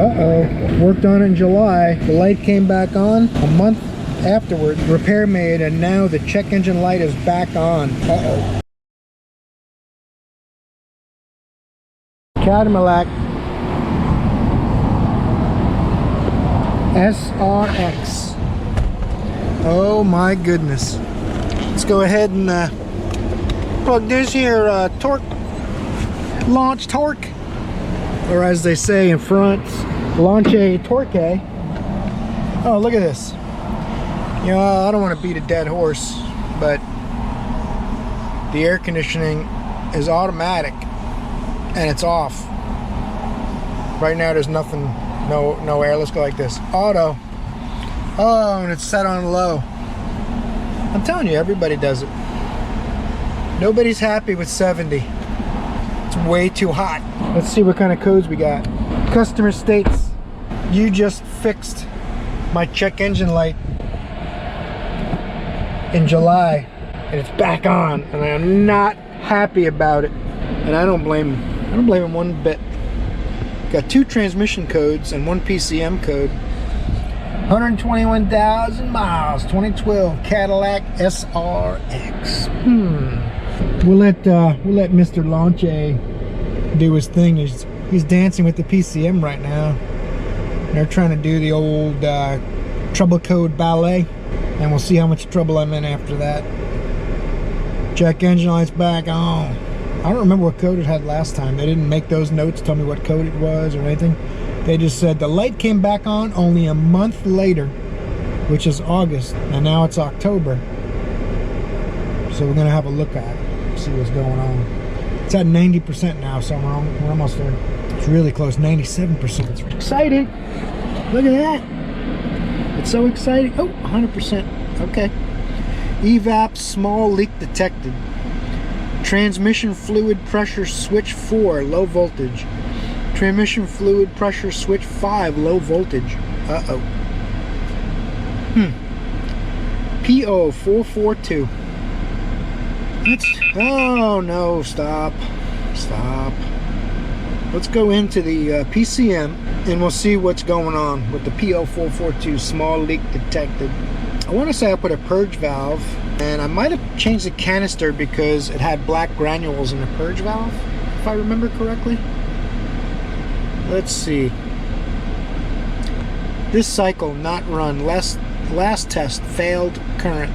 Uh-oh. Worked on it in July. The light came back on a month afterward. Repair made, and now the check engine light is back on. Uh-oh. CADILLAC SRX. Oh my goodness. Let's go ahead and plug this here torque, launch torque, or as they say in France, launch a torque. Oh, look at this. You know, I don't want to beat a dead horse, but the air conditioning is automatic and it's off. Right now there's nothing, no air. Let's go like this. Auto. Oh, and it's set on low. I'm telling you, everybody does it. Nobody's happy with 70. It's way too hot. Let's see what kind of codes we got. Customer states, you just fixed my check engine light in July and it's back on, and I'm not happy about it. And I don't blame him. I don't blame him one bit. Got 2 transmission codes and 1 PCM code. 121,000 miles, 2012 CADILLAC SRX. We'll let Mr. Launche do his thing. He's dancing with the PCM right now. They're trying to do the old trouble code ballet, and we'll see how much trouble I'm in after that. Check engine lights back on. I don't remember what code it had last time. They didn't make those notes, tell me what code it was or anything. They just said the light came back on only a month later, which is August, and now it's October. So we're gonna have a look at it, see what's going on. It's at 90% now, so we're almost there. It's really close, 97%. It's exciting. Look at that. It's so exciting. Oh, 100%. Okay. EVAP small leak detected. Transmission fluid pressure switch 4, low voltage. Transmission fluid pressure switch 5, low voltage. Uh-oh. P0442. Oh no, stop. Let's go into the PCM and we'll see what's going on with the P0442 small leak detected. I want to say I put a purge valve, and I might have changed the canister because it had black granules in the purge valve, if I remember correctly. Let's see. This cycle not run. Last test failed current.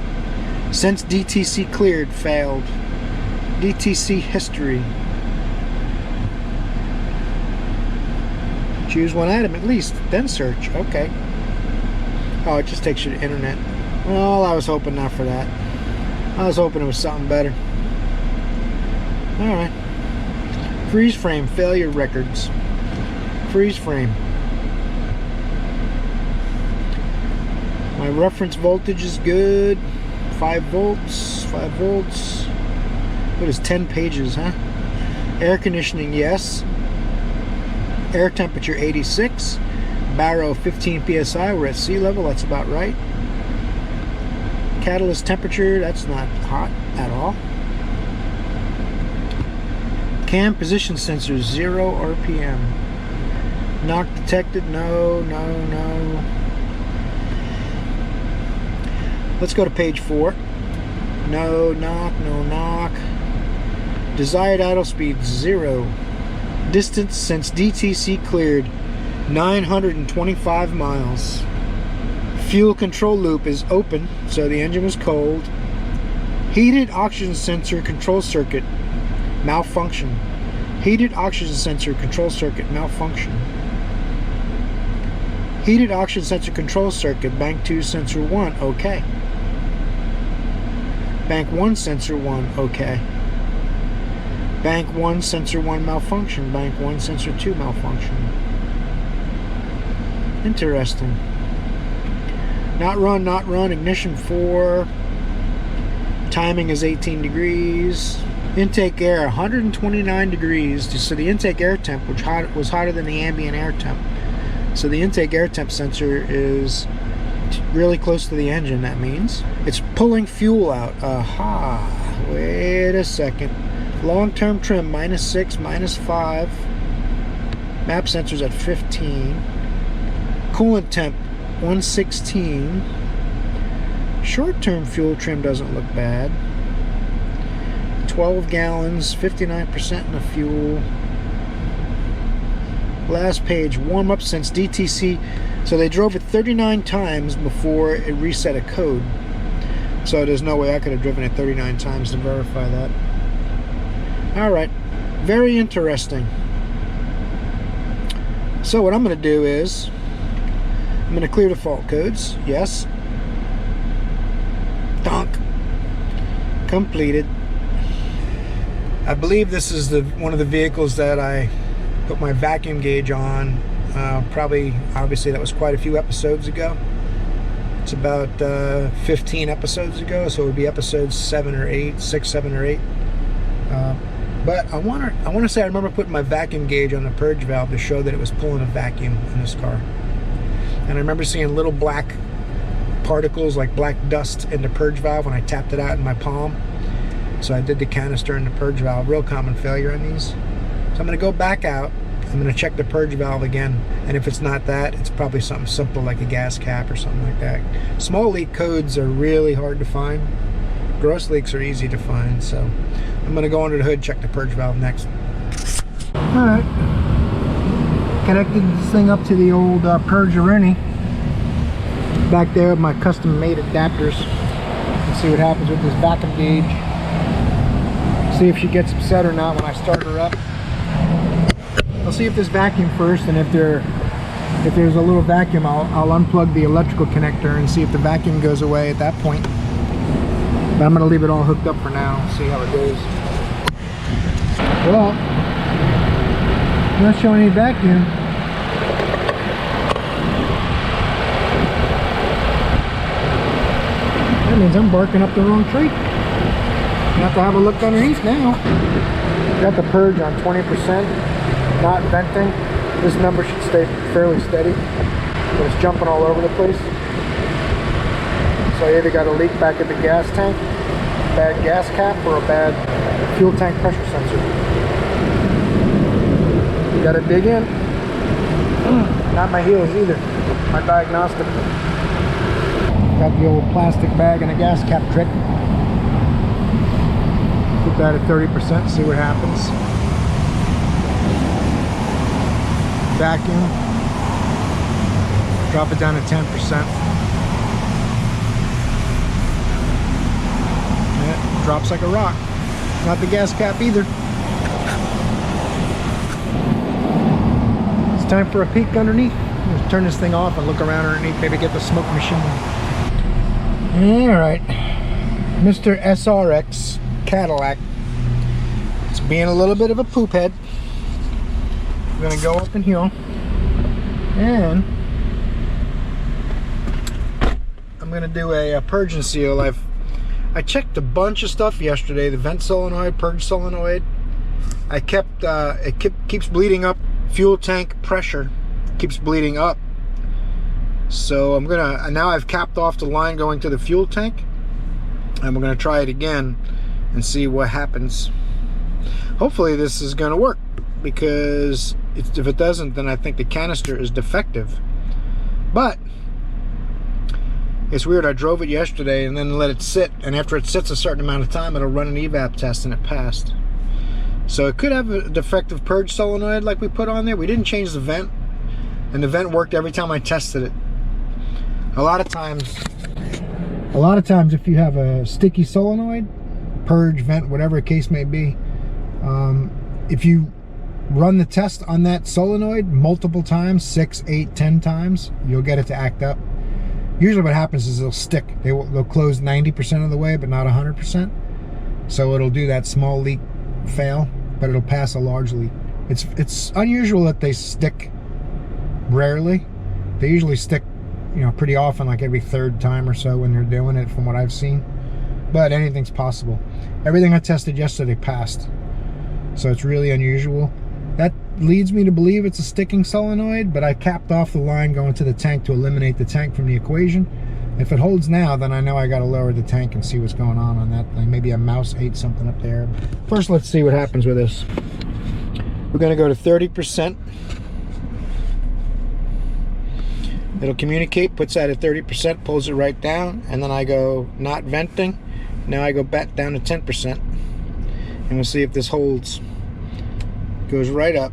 Since DTC cleared, failed. DTC history. Choose one item at least, then search. Okay. Oh, it just takes you to internet. Well, I was hoping not for that. I was hoping it was something better. Alright. Freeze frame failure records. Freeze frame. My reference voltage is good. 5 volts. 5 volts. What is 10 pages, huh? Air conditioning, yes. Air temperature 86. Baro 15 psi. We're at sea level. That's about right. Catalyst temperature, that's not hot at all. Cam position sensor 0 RPM. Knock detected. No. Let's go to page 4. No knock. Desired idle speed 0. Distance since DTC cleared 925 miles. Fuel control loop is open, so the engine was cold. Heated oxygen sensor control circuit malfunction. Heated oxygen sensor control circuit malfunction. Heated oxygen sensor control circuit, bank 2 sensor 1, okay. Bank 1 sensor 1, okay. Bank 1 sensor 1 malfunction. Bank 1 sensor 2 malfunction. Interesting. Not run, ignition 4. Timing is 18 degrees. Intake air 129 degrees. So the intake air temp, which was hotter than the ambient air temp. So the intake air temp sensor is really close to the engine. That means it's pulling fuel out. Aha, wait a second. Long-term trim -6, -5. Map sensors at 15. Coolant temp 116. Short-term fuel trim doesn't look bad. 12 gallons, 59% in the fuel. Last page, warm up since DTC. So they drove it 39 times before it reset a code. So there's no way I could have driven it 39 times to verify that. Alright, very interesting. So what I'm going to do is, I'm going to clear the fault codes. Yes. Donk. Completed. I believe this is one of the vehicles that I put my vacuum gauge on. Probably, obviously, that was quite a few episodes ago. It's about 15 episodes ago, so it would be episodes 7 or 8, 6, 7 or 8. But I want to say I remember putting my vacuum gauge on the purge valve to show that it was pulling a vacuum in this car. And I remember seeing little black particles, like black dust, in the purge valve when I tapped it out in my palm. So I did the canister and the purge valve. Real common failure on these. So I'm going to go back out. I'm going to check the purge valve again. And if it's not that, it's probably something simple like a gas cap or something like that. Small leak codes are really hard to find. Gross leaks are easy to find. So I'm going to go under the hood, check the purge valve next. Alright. Connected this thing up to the old Purge Rooney. Back there with my custom made adapters. Let's see what happens with this vacuum gauge. See if she gets upset or not when I start her up. I'll see if there's vacuum first, and if there's a little vacuum, I'll unplug the electrical connector and see if the vacuum goes away at that point. But I'm going to leave it all hooked up for now, see how it goes. Well, not showing any vacuum. That means I'm barking up the wrong tree. I have to have a look underneath now. Got the purge on 20%, not venting. This number should stay fairly steady, but it's jumping all over the place. So I either got a leak back at the gas tank, bad gas cap, or a bad fuel tank pressure sensor. You gotta dig in. Not my heels either, my diagnostic. Got the old plastic bag and a gas cap trick. Put that at 30%, see what happens. Vacuum. Drop it down to 10%. Yeah, drops like a rock. Not the gas cap either. It's time for a peek underneath. Let's turn this thing off and look around underneath, maybe get the smoke machine. Alright. Mr. SRX Cadillac. It's being a little bit of a poop head. I'm going to go up in here. And I'm going to do a purge and seal. I checked a bunch of stuff yesterday. The vent solenoid, purge solenoid. I kept it keeps bleeding up. Fuel tank pressure keeps bleeding up. So I'm gonna, now I've capped off the line going to the fuel tank, and we're gonna try it again and see what happens. Hopefully this is gonna work, because if it doesn't, then I think the canister is defective. But it's weird, I drove it yesterday and then let it sit, and after it sits a certain amount of time, it'll run an EVAP test, and it passed. So it could have a defective purge solenoid like we put on there. We didn't change the vent, and the vent worked every time I tested it. A lot of times if you have a sticky solenoid, purge, vent, whatever the case may be, if you run the test on that solenoid multiple times, 6, 8, 10 times, you'll get it to act up. Usually what happens is they'll stick. They'll close 90% of the way, but not 100%. So it'll do that small leak fail, but it'll pass a large leak. It's unusual that they stick rarely. They usually stick, you know, pretty often, like every third time or so when they're doing it, from what I've seen. But anything's possible. Everything I tested yesterday passed. So it's really unusual. That leads me to believe it's a sticking solenoid, but I capped off the line going to the tank to eliminate the tank from the equation. If it holds now, then I know I got to lower the tank and see what's going on that thing. Maybe a mouse ate something up there. First, let's see what happens with this. We're going to go to 30%. It'll communicate, puts that at 30%, pulls it right down, and then I go not venting. Now I go back down to 10%, and we'll see if this holds. Goes right up.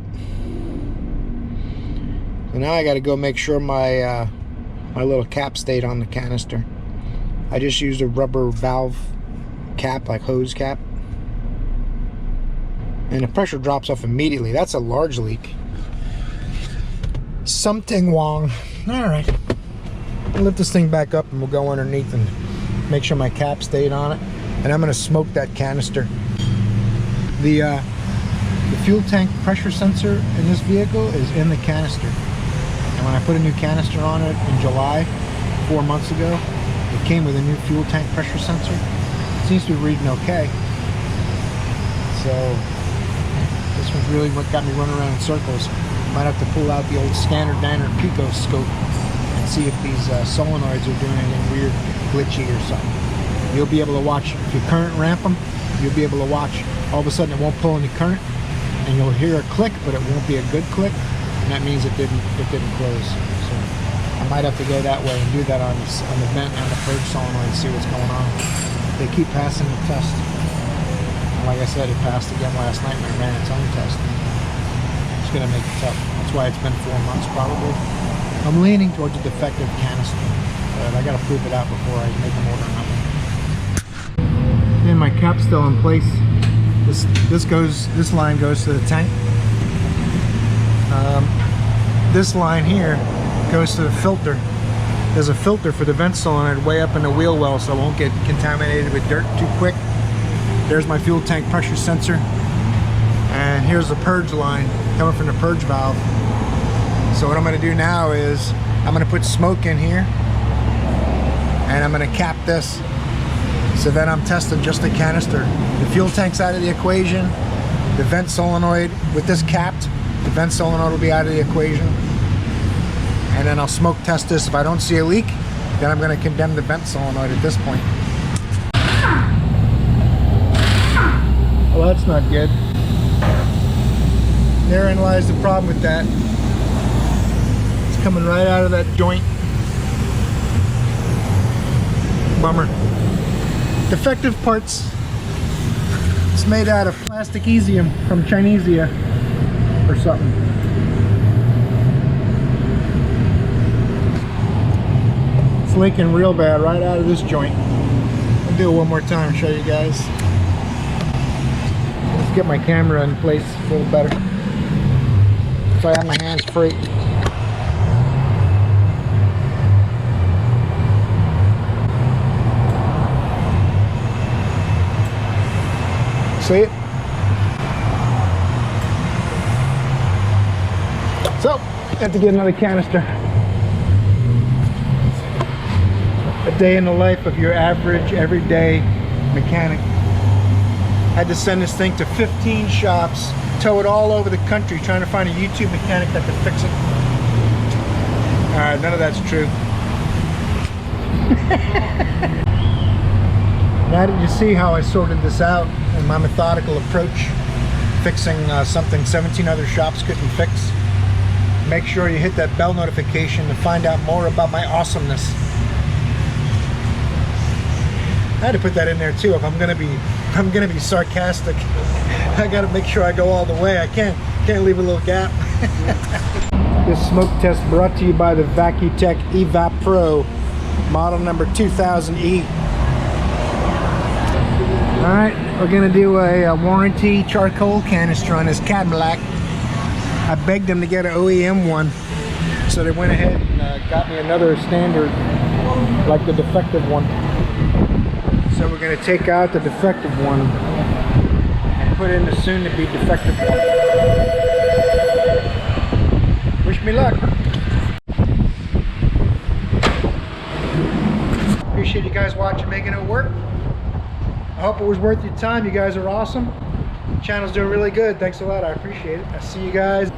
So now I got to go make sure my my little cap stayed on the canister. I just used a rubber valve cap, like hose cap, and the pressure drops off immediately. That's a large leak. Something wrong. All right, I'll lift this thing back up and we'll go underneath and make sure my cap stayed on it. And I'm going to smoke that canister. The fuel tank pressure sensor in this vehicle is in the canister. And when I put a new canister on it in July, 4 months ago, it came with a new fuel tank pressure sensor. It seems to be reading okay. So this was really what got me running around in circles. Might have to pull out the old Scanner Diner Pico scope and see if these solenoids are doing anything weird, glitchy or something. You'll be able to watch, if you current ramp them, you'll be able to watch. All of a sudden it won't pull any current, and you'll hear a click, but it won't be a good click, and that means it didn't close. So I might have to go that way and do that on the vent and the purge solenoid and see what's going on. They keep passing the test. And like I said, it passed again last night when it ran its own test. It's gonna make it tough. That's why it's been 4 months probably. I'm leaning towards a defective canister, but I gotta prove it out before I make an order on it. And my cap's still in place. This line goes to the tank. This line here goes to the filter. There's a filter for the vent solenoid way up in the wheel well, so it won't get contaminated with dirt too quick. There's my fuel tank pressure sensor, and here's the purge line coming from the purge valve. So what I'm going to do now is I'm going to put smoke in here, and I'm going to cap this. So then I'm testing just the canister. The fuel tank's out of the equation. The vent solenoid, with this capped, the vent solenoid will be out of the equation. And then I'll smoke test this. If I don't see a leak, then I'm going to condemn the vent solenoid at this point. Well, that's not good. Therein lies the problem with that. It's coming right out of that joint. Bummer. Defective parts. It's made out of plasticesium from Chinesia or something. It's leaking real bad right out of this joint. I'll do it one more time and show you guys. Let's get my camera in place a little better so I have my hands free. See it? So, have to get another canister. A day in the life of your average, everyday mechanic. Had to send this thing to 15 shops, tow it all over the country, trying to find a YouTube mechanic that could fix it. Alright, none of that's true. Now did you see how I sorted this out in my methodical approach, fixing something 17 other shops couldn't fix? Make sure you hit that bell notification to find out more about my awesomeness. I had to put that in there too. If I'm gonna be sarcastic, I gotta make sure I go all the way. I can't leave a little gap. This smoke test brought to you by the VacuTech EVAP Pro, model number 2000E. Alright, we're gonna do a warranty charcoal canister on this CADILLAC. I begged them to get an OEM one, so they went ahead and got me another standard, like the defective one. So we're gonna take out the defective one and put in the soon-to-be defective one. Wish me luck. Appreciate you guys watching, making it work. I hope it was worth your time. You guys are awesome. The channel's doing really good. Thanks a lot. I appreciate it. I'll see you guys.